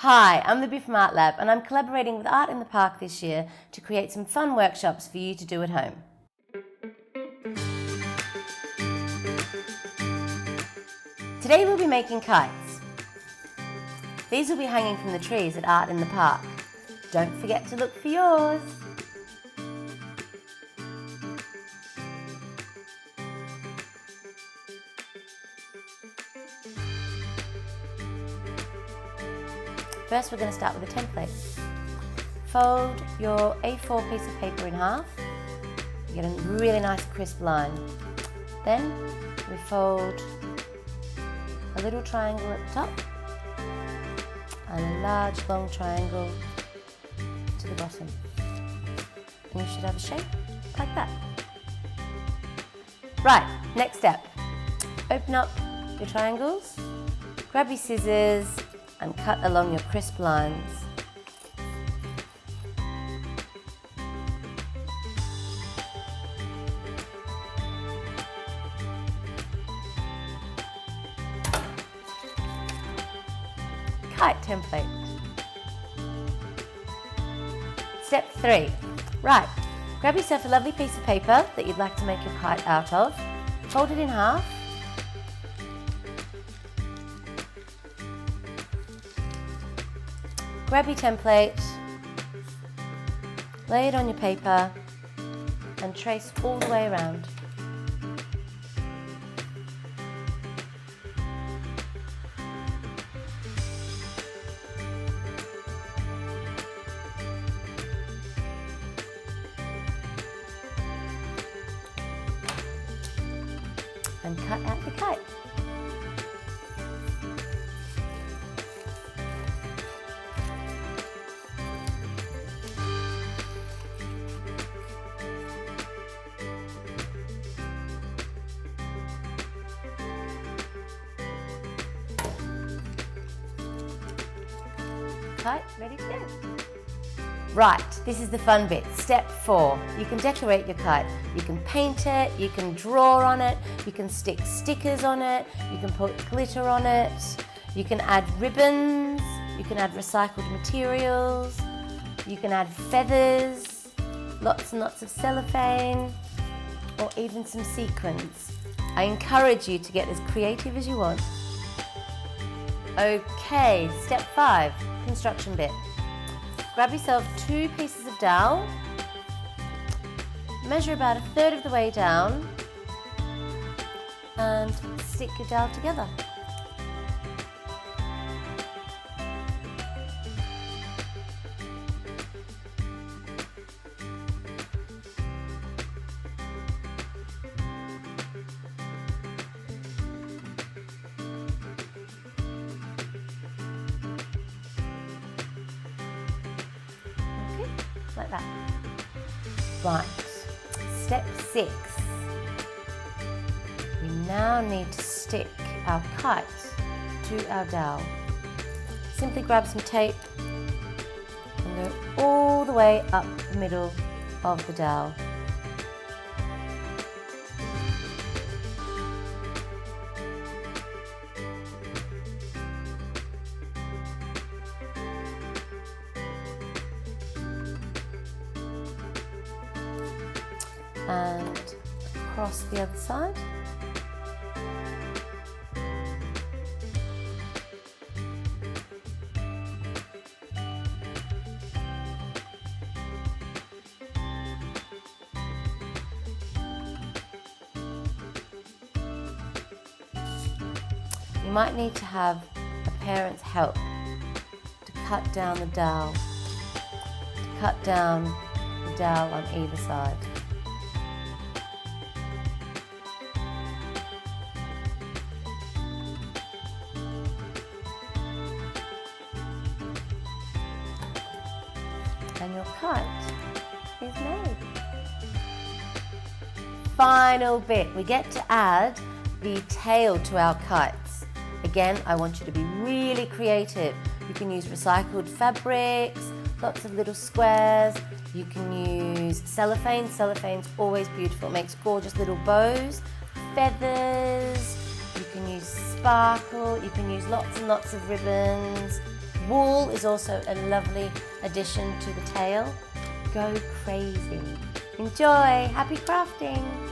Hi, I'm Libby from Art Lab and I'm collaborating with Art in the Park this year to create some fun workshops for you to do at home. Today we'll be making kites. These will be hanging from the trees at Art in the Park. Don't forget to look for yours. First, we're going to start with a template. Fold your A4 piece of paper in half. You get a really nice crisp line. Then we fold a little triangle at the top and a large long triangle to the bottom. And you should have a shape like that. Right, next step. Open up your triangles, grab your scissors and cut along your crisp lines. Kite template. Step 3. Right, grab yourself a lovely piece of paper that you'd like to make your kite out of. Fold it in half. Grab your template, lay it on your paper and trace all the way around. And cut out the kite. Kite ready to go. Right, this is the fun bit. Step 4. You can decorate your kite. You can paint it, you can draw on it, you can stick stickers on it, you can put glitter on it, you can add ribbons, you can add recycled materials, you can add feathers, lots and lots of cellophane, or even some sequins. I encourage you to get as creative as you want. Okay, step 5, construction bit. Grab yourself 2 pieces of dowel, measure about 1/3 of the way down and stick your dowel together. Like that. Right, step 6. We now need to stick our kite to our dowel. Simply grab some tape and go all the way up the middle of the dowel. And across the other side. You might need to have a parent's help to cut down the dowel, on either side. And your kite is made. Final bit, we get to add the tail to our kites. Again, I want you to be really creative. You can use recycled fabrics, lots of little squares. You can use cellophane. Cellophane's always beautiful. It makes gorgeous little bows, feathers. You can use sparkle. You can use lots and lots of ribbons. Wool is also a lovely addition to the tail. Go crazy. Enjoy. Happy crafting.